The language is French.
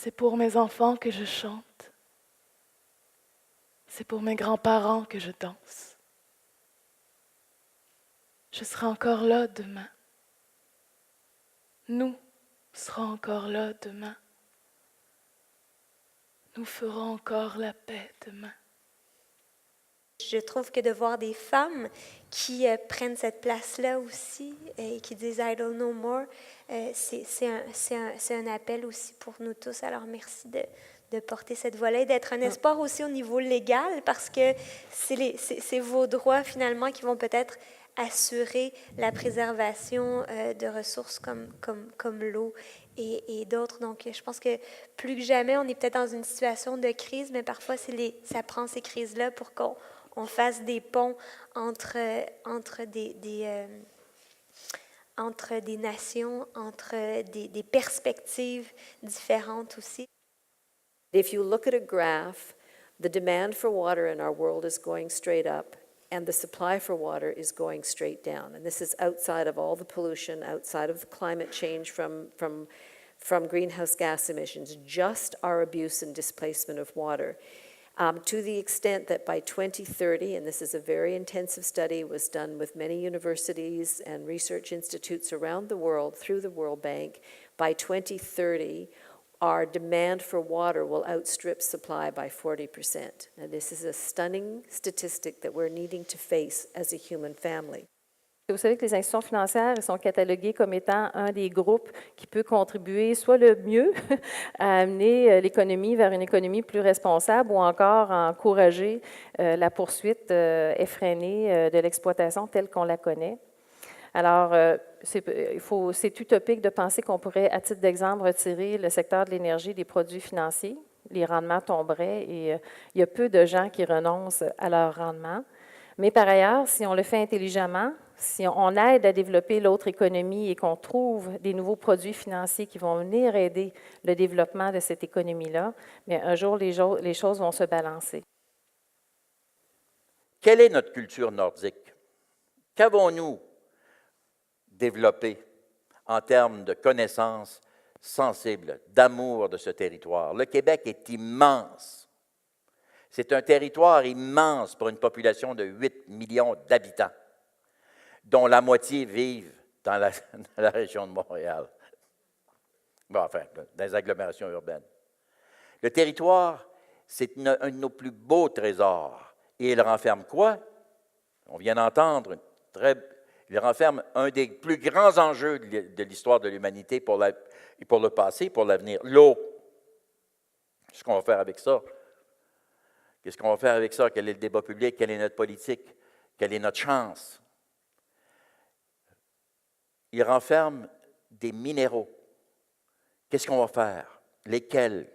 C'est pour mes enfants que je chante. C'est pour mes grands-parents que je danse. Je serai encore là demain. Nous serons encore là demain. Nous ferons encore la paix demain. Je trouve que de voir des femmes qui prennent cette place-là aussi et qui disent « I don't know more », c'est un appel aussi pour nous tous. Alors merci de porter cette voix-là et d'être un espoir aussi au niveau légal parce que c'est vos droits finalement qui vont peut-être assurer la préservation de ressources comme l'eau et d'autres. Donc, je pense que plus que jamais, on est peut-être dans une situation de crise, mais parfois, ça prend ces crises-là pour qu'on fasse des ponts entre des nations, entre des perspectives différentes aussi. If you look at a graph, the demand for water in our world is going straight up, and the supply for water is going straight down. And this is outside of all the pollution, outside of the climate change from greenhouse gas emissions, just our abuse and displacement of water. To the extent that by 2030, and this is a very intensive study, was done with many universities and research institutes around the world through the World Bank, by 2030, our demand for water will outstrip supply by 40%. And this is a stunning statistic that we're needing to face as a human family. Vous savez que les institutions financières sont cataloguées comme étant un des groupes qui peut contribuer soit le mieux à amener l'économie vers une économie plus responsable ou encore à encourager la poursuite effrénée de l'exploitation telle qu'on la connaît. Alors, c'est utopique de penser qu'on pourrait, à titre d'exemple, retirer le secteur de l'énergie des produits financiers. Les rendements tomberaient et il y a peu de gens qui renoncent à leur rendement. Mais par ailleurs, si on le fait intelligemment, si on aide à développer l'autre économie et qu'on trouve des nouveaux produits financiers qui vont venir aider le développement de cette économie-là, bien, un jour, les choses vont se balancer. Quelle est notre culture nordique? Qu'avons-nous développé en termes de connaissances sensibles, d'amour de ce territoire? Le Québec est immense. C'est un territoire immense pour une population de 8 millions d'habitants, dont la moitié vivent dans la région de Montréal. Bon, enfin, dans les agglomérations urbaines. Le territoire, c'est un de nos plus beaux trésors. Et il renferme quoi? On vient d'entendre, il renferme un des plus grands enjeux de l'histoire de l'humanité pour le passé et pour l'avenir, l'eau. Qu'est-ce qu'on va faire avec ça? Qu'est-ce qu'on va faire avec ça? Quel est le débat public? Quelle est notre politique? Quelle est notre chance? Il renferme des minéraux. Qu'est-ce qu'on va faire? Lesquels?